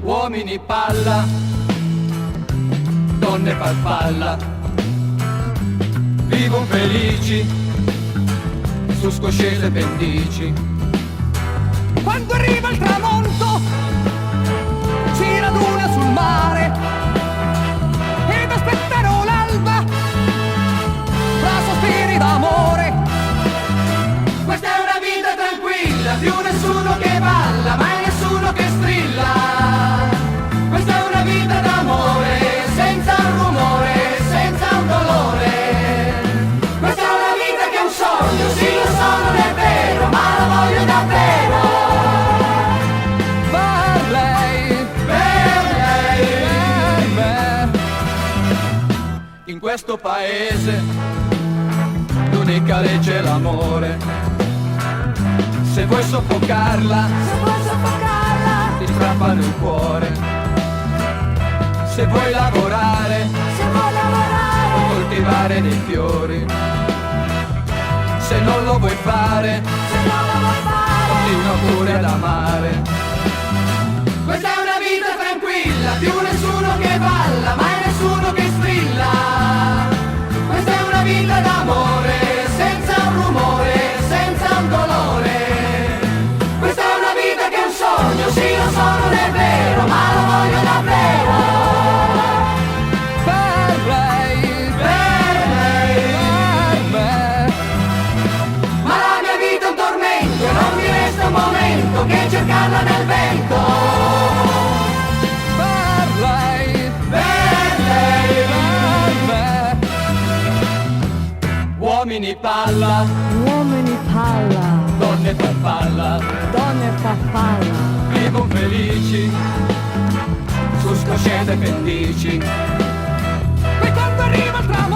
Uomini palla, donne farfalla, vivono felici su scoscese pendici. Quando arriva il tramonto si raduna sul mare ed aspettano l'alba tra sospiri d'amore. Questa è una vita tranquilla, più nessuno che balla, mai nessuno che strilla. Questa è una vita d'amore, senza un rumore, senza un dolore. Questa è una vita che è un sogno, sì lo so non è vero, ma la voglio davvero. Per lei, per me. In questo paese l'unica legge è l'amore. Se vuoi soffocarla, ti strappano il cuore. Se vuoi lavorare, coltivare dei fiori. Se non lo vuoi fare, continua pure ad amare. Questa è una vita tranquilla, più nessuno che balla, mai nessuno che strilla. Questa è una vita d'amore, senza un rumore, senza un dolore. Questa è una vita che è un sogno, sì lo so non è vero, ma lo voglio davvero. Un momento che cercarla nel vento. Per lei, per me. Uomini palla, donne farfalla, vivono felici su scoscese pendici. E quando arriva il tramonto